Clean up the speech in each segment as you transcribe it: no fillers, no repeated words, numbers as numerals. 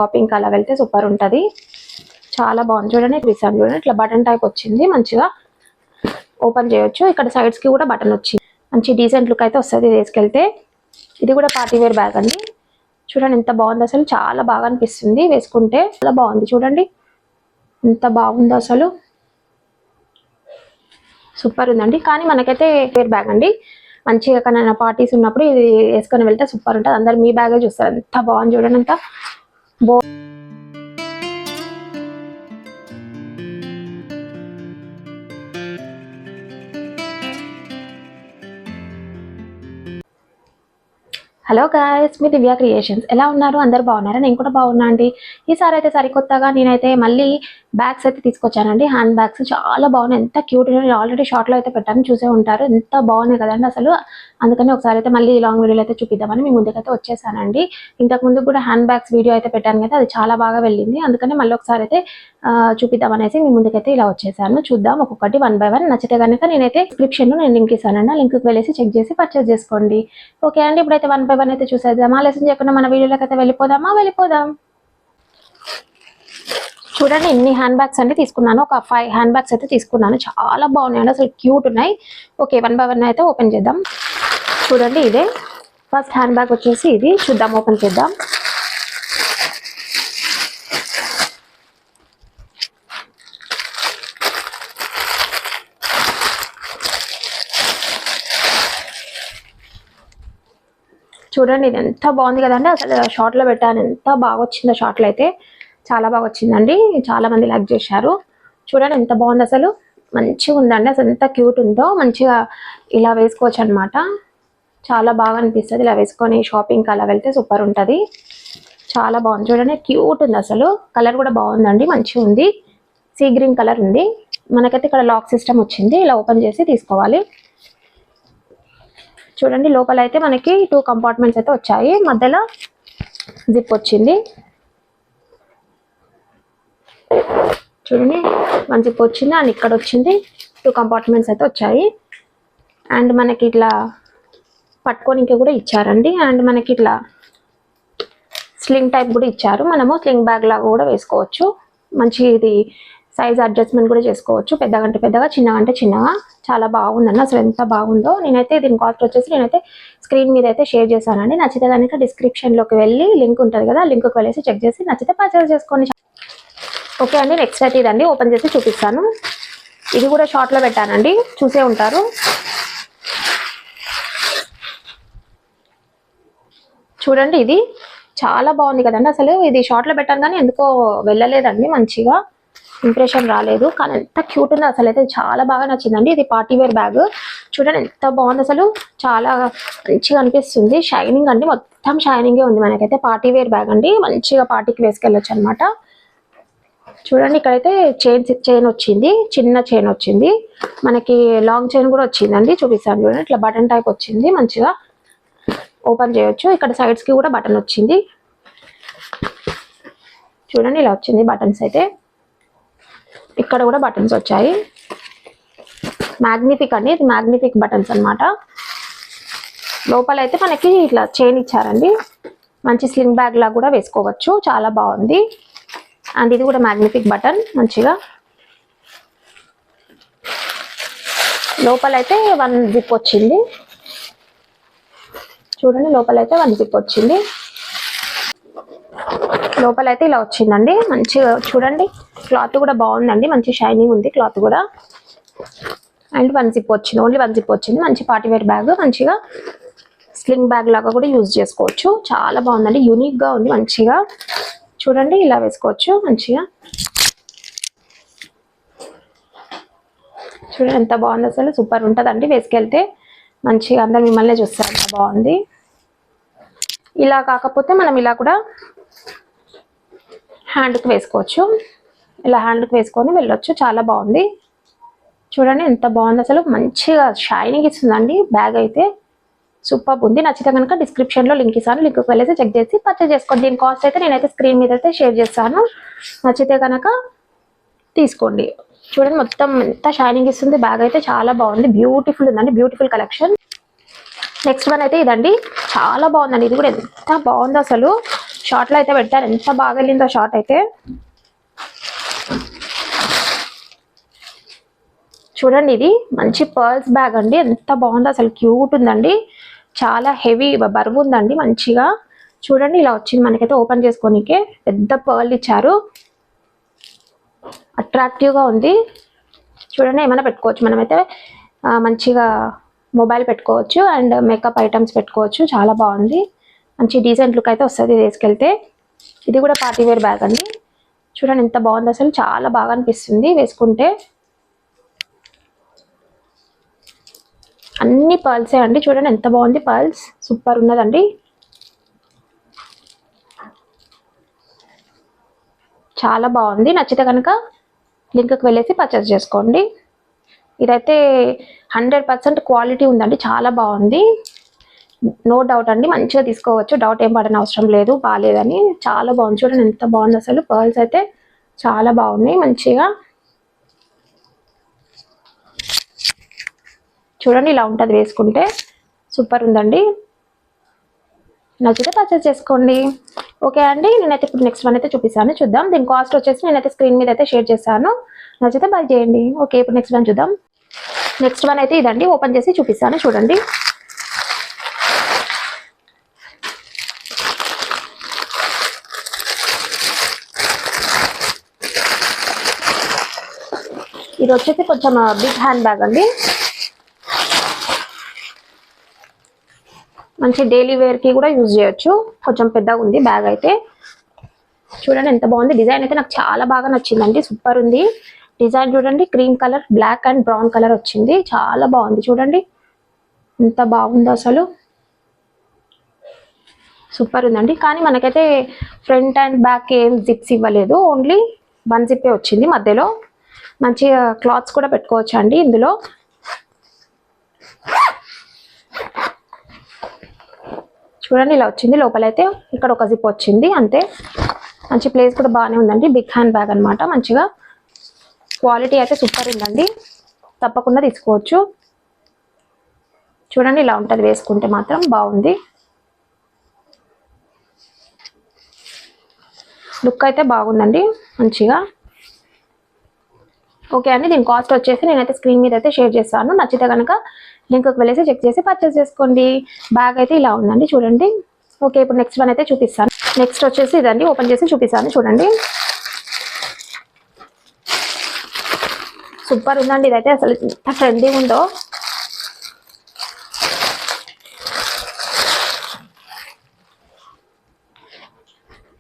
Shopping అలా వెళ్తే super ఉంటుంది. చాలా బాగుంది చూడండి. విసాన్ చూడండి ఇట్లా బటన్ టైప్ వచ్చింది. మంచిగా ఓపెన్ చేయొచ్చు. ఇక్కడ సైడ్స్ కి కూడా బటన్ వచ్చింది. మంచి డీసెంట్ లుక్ అయితే వస్తుంది వేసుకెళ్తే. ఇది కూడా పార్టీ వేర్ బ్యాగ్ అండి. చూడండి ఎంత బాగుంది అసలు. చాలా బాగా అనిపిస్తుంది వేసుకుంటే. చాలా బాగుంది చూడండి ఎంత బాగుందో అసలు. సూపర్ ఉందండి. కానీ మనకైతే వేర్ బ్యాగ్ అండి. మంచిగా ఎక్కడైనా పార్టీస్ ఉన్నప్పుడు ఇది వేసుకొని వెళ్తే సూపర్ ఉంటుంది. అందరు మీ బ్యాగే చూస్తారు. ఎంత బాగుంది చూడండి. అంత హలో గాయస్, మీ దివ్య క్రియేషన్స్ ఎలా ఉన్నారు? అందరు బాగున్నారా? నేను కూడా బాగున్నా అండి. ఈసారి అయితే సరికొత్తగా నేనైతే మళ్ళీ బ్యాగ్స్ అయితే తీసుకొచ్చానండి. హ్యాండ్ బ్యాగ్స్ చాలా బాగున్నాయి. ఎంత క్యూట్. నేను ఆల్రెడీ షార్ట్లో అయితే పెట్టాను, చూసే ఉంటారు. ఎంత బాగున్నాయి కదండి అసలు. అందుకని ఒకసారి అయితే మళ్ళీ లాంగ్ వీడియోలో అయితే చూపిద్దామని మీ ముందుకైతే వచ్చేసానండి. ఇంతకు ముందు కూడా హ్యాండ్ బ్యాగ్స్ వీడియో అయితే పెట్టాను కదా, అది చాలా బాగా వెళ్ళింది. అందుకని మళ్ళీ ఒకసారి అయితే చూపిద్దామనేసి మీ ముందుకైతే ఇలా వచ్చేసాను. చూద్దాం ఒక్కొక్కటి 1 by 1. నచ్చితే కనుక నేనైతే డిస్క్రిప్షన్లో నేను లింక్ ఇస్తానండి. ఆ లింక్కి వెళ్ళేసి చెక్ చేసి పర్చేస్ చేసుకోండి. ఓకే అండి, ఇప్పుడైతే 1 by 1 అయితే చూసేద్దామా. లెసన్ చేయకుండా మన వీడియోలోకి అయితే వెళ్ళిపోదాం. చూడండి ఎన్ని హ్యాండ్ బ్యాగ్స్ అంటే తీసుకున్నాను. ఒక 5 హ్యాండ్ బ్యాగ్స్ అయితే తీసుకున్నాను. చాలా బాగున్నాయండి అసలు, క్యూట్ ఉన్నాయి. ఓకే 1 by 1 అయితే ఓపెన్ చేద్దాం. చూడండి ఇదే ఫస్ట్ హ్యాండ్ బ్యాగ్ వచ్చేసి ఇది. చూద్దాం, ఓపెన్ చేద్దాం. చూడండి ఇది ఎంత బాగుంది కదండి అసలు. షార్ట్లో పెట్టాను, ఎంత బాగా వచ్చిందో. షార్ట్లో అయితే చాలా బాగా వచ్చిందండి. చాలా మంది లైక్ చేశారు. చూడండి ఎంత బాగుంది అసలు. మంచిగా ఉందండి అసలు, ఎంత క్యూట్ ఉందో. మంచిగా ఇలా వేసుకోవచ్చు అనమాట. చాలా బాగా అనిపిస్తుంది ఇలా వేసుకొని షాపింగ్కి అలా వెళ్తే సూపర్ ఉంటుంది. చాలా బాగుంది చూడండి, క్యూట్ ఉంది అసలు. కలర్ కూడా బాగుందండి, మంచిగా ఉంది. సీ గ్రీన్ కలర్ ఉంది. మనకైతే ఇక్కడ లాక్ సిస్టమ్ వచ్చింది. ఇలా ఓపెన్ చేసి తీసుకోవాలి. చూడండి లోపల అయితే మనకి 2 కంపార్ట్మెంట్స్ అయితే వచ్చాయి. మధ్యలో జిప్ వచ్చింది. చూడండి 1 జిప్ వచ్చింది అండ్ ఇక్కడ వచ్చింది. 2 కంపార్ట్మెంట్స్ అయితే వచ్చాయి. అండ్ మనకి ఇట్లా పట్టుకోనికి కూడా ఇచ్చారండి. అండ్ మనకి ఇట్లా స్లింగ్ టైప్ కూడా ఇచ్చారు. మనము స్లింగ్ బ్యాగ్ లాగా కూడా వేసుకోవచ్చు. మంచి ఇది సైజ్ అడ్జస్ట్మెంట్ కూడా చేసుకోవచ్చు. పెద్దగంటే పెద్దగా, చిన్నగంటే చిన్నగా. చాలా బాగుందండి అసలు, ఎంత బాగుందో. నేనైతే దీని కాస్ట్ వచ్చేసి నేనైతే స్క్రీన్ మీద అయితే షేర్ చేశానండి. నచ్చితే కనుక డిస్క్రిప్షన్లోకి వెళ్ళి లింక్ ఉంటుంది కదా, లింక్కి వెళ్ళేసి చెక్ చేసి నచ్చితే పర్చేస్ చేసుకోండి. ఓకే అండి, నెక్స్ట్ అయితే ఇదండి. ఓపెన్ చేసి చూపిస్తాను. ఇది కూడా షార్ట్లో పెట్టానండి, చూసే ఉంటారు. చూడండి ఇది చాలా బాగుంది కదండి అసలు. ఇది షార్ట్లో పెట్టాను కానీ ఎందుకో వెళ్ళలేదండి, మంచిగా ఇంప్రెషన్ రాలేదు. కానీ ఎంత క్యూట్ ఉందో అసలు. అయితే చాలా బాగా నచ్చిందండి. ఇది పార్టీ వేర్ బ్యాగ్. చూడండి ఎంత బాగుంది అసలు. చాలా మంచిగా అనిపిస్తుంది. షైనింగ్ అండి, మొత్తం షైనింగే ఉంది. మనకైతే పార్టీ వేర్ బ్యాగ్ అండి. మంచిగా పార్టీకి వేసుకెళ్ళొచ్చు అనమాట. చూడండి ఇక్కడైతే చైన్ వచ్చింది, చిన్న చైన్ వచ్చింది. మనకి లాంగ్ చైన్ కూడా వచ్చిందండి. చూపిస్తాను చూడండి. ఇట్లా బటన్ టైప్ వచ్చింది. మంచిగా ఓపెన్ చేయొచ్చు. ఇక్కడ సైడ్స్ కి కూడా బటన్ వచ్చింది. చూడండి ఇలా వచ్చింది బటన్స్ అయితే. ఇక్కడ కూడా బటన్స్ వచ్చాయి. మ్యాగ్నిఫిక్ అండి, ఇది మ్యాగ్నిఫిక్ బటన్స్ అనమాట. లోపల అయితే మనకి ఇట్లా చైన్ ఇచ్చారండి. మంచి స్లింగ్ బ్యాగ్ లాగా కూడా వేసుకోవచ్చు. చాలా బాగుంది. అండ్ ఇది కూడా మ్యాగ్నిఫిక్ బటన్. మంచిగా లోపల అయితే 1 జిప్ వచ్చింది. చూడండి లోపలైతే 1 జిప్ వచ్చింది. లోపలైతే ఇలా వచ్చిందండి. మంచిగా చూడండి, క్లాత్ కూడా బాగుందండి, మంచి షైనింగ్ ఉంది క్లాత్ కూడా. అండ్ 1 జిప్ వచ్చింది, ఓన్లీ 1 జిప్ వచ్చింది. మంచి పార్టీవేర్ బ్యాగ్, మంచిగా స్లింగ్ బ్యాగ్ లాగా కూడా యూజ్ చేసుకోవచ్చు. చాలా బాగుందండి, యూనిక్ గా ఉంది. మంచిగా చూడండి ఇలా వేసుకోవచ్చు. మంచిగా చూడండి ఎంత బాగుంది అసలు, సూపర్ ఉంటుందండి వేసుకెళ్తే. మంచిగా అందరు మిమ్మల్ని చూస్తారు, ఎంత బాగుంది. ఇలా కాకపోతే మనం ఇలా కూడా హ్యాండ్కి వేసుకోవచ్చు. ఇలా హ్యాండ్కి వేసుకొని వెళ్ళొచ్చు. చాలా బాగుంది. చూడండి ఎంత బాగుంది అసలు, మంచిగా షైనింగ్ ఇస్తుందండి బ్యాగ్ అయితే. సూపర్ ఉంది. నచ్చితే కనుక డిస్క్రిప్షన్లో లింక్ ఇస్తాను, లింక్కి వెళ్ళేసి చెక్ చేసి పర్చేస్ చేసుకోండి. దీని కాస్ట్ అయితే నేనైతే స్క్రీన్ మీద అయితే షేర్ చేస్తాను. నచ్చితే కనుక తీసుకోండి. చూడండి మొత్తం ఎంత షైనింగ్ ఇస్తుంది బ్యాగ్ అయితే. చాలా బాగుంది, బ్యూటిఫుల్ ఉందండి, బ్యూటిఫుల్ కలెక్షన్. నెక్స్ట్ వన్ అయితే ఇదండి. చాలా బాగుందండి, ఇది కూడా ఎంత బాగుందో అసలు. షార్ట్లో అయితే పెట్టారు, ఎంత బాగా వెళ్ళిందో షార్ట్ అయితే. చూడండి ఇది మంచి పర్ల్స్ బ్యాగ్ అండి, ఎంత బాగుందో అసలు, క్యూట్ ఉందండి, చాలా హెవీ బరువు ఉందండి మంచిగా. చూడండి ఇలా వచ్చింది మనకైతే, ఓపెన్ చేసుకోనికే పెద్ద పర్ల్ ఇచ్చారు, అట్రాక్టివ్గా ఉంది. చూడండి ఏమైనా పెట్టుకోవచ్చు మనమైతే, మంచిగా మొబైల్ పెట్టుకోవచ్చు అండ్ మేకప్ ఐటమ్స్ పెట్టుకోవచ్చు, చాలా బాగుంది, మంచి డీసెంట్ లుక్ అయితే వస్తుంది వేసుకెళ్తే. ఇది కూడా పార్టీ వేర్ బ్యాగ్ అండి, చూడండి ఎంత బాగుంది అసలు, చాలా బాగా అనిపిస్తుంది వేసుకుంటే. అన్ని పర్ల్సే అండి, చూడండి ఎంత బాగుంది, పర్ల్స్ సూపర్ ఉన్నదండి, చాలా బాగుంది. నచ్చితే కనుక లింక్కి వెళ్ళేసి పర్చేస్ చేసుకోండి. ఇదైతే 100% క్వాలిటీ ఉందండి, చాలా బాగుంది, నో డౌట్ అండి, మంచిగా తీసుకోవచ్చు, డౌట్ ఏం పడని అవసరం లేదు బాగాలేదని. చాలా బాగుంది, చూడండి ఎంత బాగుంది అసలు, పర్ల్స్ అయితే చాలా బాగున్నాయి మంచిగా. చూడండి ఇలా ఉంటుంది వేసుకుంటే, సూపర్ ఉందండి, నచ్చితే పర్చేస్ చేసుకోండి. ఓకే అండి, నేనైతే ఇప్పుడు నెక్స్ట్ వన్ అయితే చూపిస్తాను, చూద్దాం. దీని కాస్ట్ వచ్చేసి నేనైతే స్క్రీన్ మీద అయితే షేర్ చేస్తాను, నచ్చితే బై చేయండి. ఓకే, ఇప్పుడు నెక్స్ట్ వన్ చూద్దాం. నెక్స్ట్ వన్ అయితే ఇదండి, ఓపెన్ చేసి చూపిస్తాను చూడండి. ఇది వచ్చేసి కొంచెం బిగ్ హ్యాండ్ బ్యాగ్ అండి, మంచి డైలీ వేర్కి కూడా యూజ్ చేయొచ్చు, కొంచెం పెద్దగా ఉంది బ్యాగ్ అయితే. చూడండి ఎంత బాగుంది, డిజైన్ అయితే నాకు చాలా బాగా నచ్చిందండి, సూపర్ ఉంది డిజైన్. చూడండి cream colour, black and brown colour వచ్చింది, చాలా బాగుంది, చూడండి ఎంత బాగుందో అసలు, సూపర్ ఉందండి. కానీ మనకైతే ఫ్రంట్ అండ్ బ్యాక్ ఏం జిప్స్ ఇవ్వలేదు, ఓన్లీ 1 జిప్పే వచ్చింది మధ్యలో. మంచిగా క్లాత్స్ కూడా పెట్టుకోవచ్చు అండి ఇందులో. చూడండి ఇలా వచ్చింది, లోపలైతే ఇక్కడ ఒక జిప్ వచ్చింది అంతే. మంచి ప్లేస్ కూడా బాగానే ఉందండి, బిగ్ హ్యాండ్ బ్యాగ్ అనమాట, మంచిగా క్వాలిటీ అయితే సూపర్ ఉందండి, తప్పకుండా తీసుకోవచ్చు. చూడండి ఇలా ఉంటుంది వేసుకుంటే మాత్రం బాగుంది, లుక్ అయితే బాగుందండి మంచిగా. ఓకే అండి, దీని కాస్ట్ వచ్చేసి నేనైతే స్క్రీన్ మీద అయితే షేర్ చేస్తాను, నచ్చితే కనుక లింక్కి వెళ్ళేసి చెక్ చేసి పర్చేస్ చేసుకోండి. బ్యాగ్ అయితే ఇలా ఉందండి చూడండి. ఓకే, ఇప్పుడు నెక్స్ట్ వన్ అయితే చూపిస్తాను. నెక్స్ట్ వచ్చేసి ఇదండి, ఓపెన్ చేసి చూపిస్తాను చూడండి. సూపర్ ఉందండి, ఇదైతే అసలు ఎంత ట్రెండింగ్ ఉందో.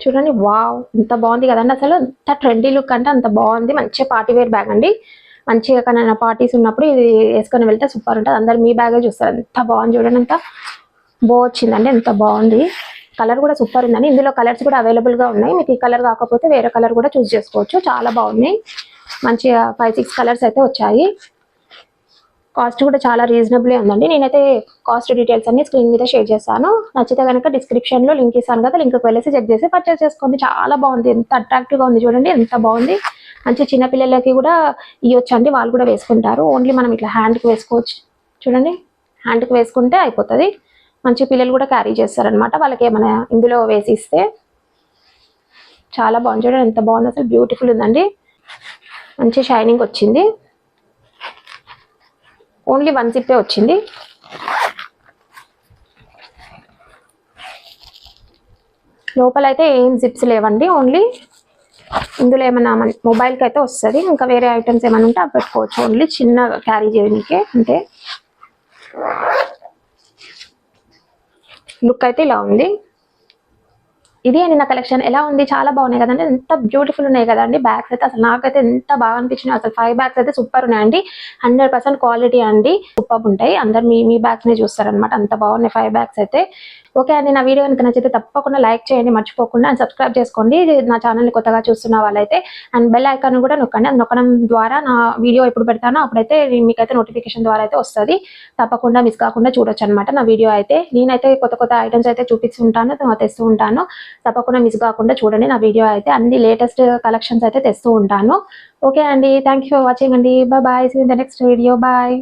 చూడండి వావ్, ఎంత బాగుంది కదండి అసలు, ఎంత ట్రెండీ లుక్ అంటే అంత బాగుంది, మంచిగా పార్టీ వేర్ బ్యాగ్ అండి. మంచిగా ఎక్కడైనా పార్టీస్ ఉన్నప్పుడు ఇది వేసుకొని వెళ్తే సూపర్ ఉంటుంది, అందరు మీ బ్యాగే చూస్తారు, ఎంత బాగుంది చూడండి, ఎంత వచ్చిందండి, ఎంత బాగుంది. కలర్ కూడా సూపర్ ఉందండి, ఇందులో కలర్స్ కూడా అవైలబుల్గా ఉన్నాయి, మీకు ఈ కలర్ కాకపోతే వేరే కలర్ కూడా చూస్ చేసుకోవచ్చు, చాలా బాగున్నాయి. మంచిగా 5-6 కలర్స్ అయితే వచ్చాయి. కాస్ట్ కూడా చాలా రీజనబుల్ ఉందండి. నేనైతే కాస్ట్ డీటెయిల్స్ అన్ని స్క్రీన్ మీద షేర్ చేస్తాను, నచ్చితే కనుక డిస్క్రిప్షన్లో లింక్ ఇస్తాను కదా, లింక్కి వెళ్ళేసి చెక్ చేసి పర్చేస్ చేసుకోండి. చాలా బాగుంది, ఎంత అట్రాక్టివ్గా ఉంది చూడండి, ఎంత బాగుంది. మంచి చిన్నపిల్లలకి కూడా ఇవ్వచ్చు అండి, వాళ్ళు కూడా వేసుకుంటారు. ఓన్లీ మనం ఇట్లా హ్యాండ్కి వేసుకోవచ్చు, చూడండి హ్యాండ్కి వేసుకుంటే అయిపోతుంది. మంచి పిల్లలు కూడా క్యారీ చేస్తారనమాట, వాళ్ళకి ఏమైనా ఇందులో వేసి ఇస్తే. చాలా బాగుంది చూడండి, ఎంత బాగుంది అసలు, బ్యూటిఫుల్ ఉందండి, మంచి షైనింగ్ వచ్చింది. ఓన్లీ 1 జిప్పే వచ్చింది. లోపల అయితే ఏం జిప్స్ లేవండి, ఓన్లీ ఇందులో ఏమైనా మొబైల్కి అయితే వస్తుంది, ఇంకా వేరే ఐటమ్స్ ఏమైనా ఉంటే అవి పెట్టుకోవచ్చు, ఓన్లీ చిన్న క్యారీ చేయడానికే అంతే. లుక్ అయితే ఇలా ఉంది. ఇది నిన్న కలెక్షన్ ఎలా ఉంది, చాలా బాగున్నాయి కదండి, ఎంత బ్యూటిఫుల్ ఉన్నాయి కదండి బ్యాగ్స్ అయితే. అసలు నాకైతే ఎంత బాగా అనిపించినాయి, అసలు 5 బ్యాగ్స్ అయితే సూపర్ ఉన్నాయండి, 100% క్వాలిటీ అండి, సూపర్ ఉంటాయి. అందరు మీ బ్యాగ్స్నే చూస్తారనమాట, అంత బాగున్నాయి 5 బ్యాగ్స్ అయితే. ఓకే అండి, నా వీడియో కనుక నచ్చితే తప్పకుండా లైక్ చేయండి, మర్చిపోకుండా, అండ్ సబ్స్క్రైబ్ చేసుకోండి నా ఛానల్ని కొత్తగా చూస్తున్న వాళ్ళైతే. అండ్ బెల్ ఐకాన్ కూడా నొక్కండి, అది నొక్కడం ద్వారా నా వీడియో ఎప్పుడు పెడతానో అప్పుడైతే మీకైతే నోటిఫికేషన్ ద్వారా అయితే వస్తుంది, తప్పకుండా మిస్ కాకుండా చూడొచ్చు అనమాట నా వీడియో అయితే. నేనైతే కొత్త ఐటమ్స్ అయితే చూపిస్తుంటాను, తెస్తూ ఉంటాను, తప్పకుండా మిస్ కాకుండా చూడండి నా వీడియో అయితే. అన్ని లేటెస్ట్ కలెక్షన్స్ అయితే తెస్తూ ఉంటాను. ఓకే అండి, థ్యాంక్ యూ ఫర్ వాచింగ్ అండి, bye, see you in the next video, bye.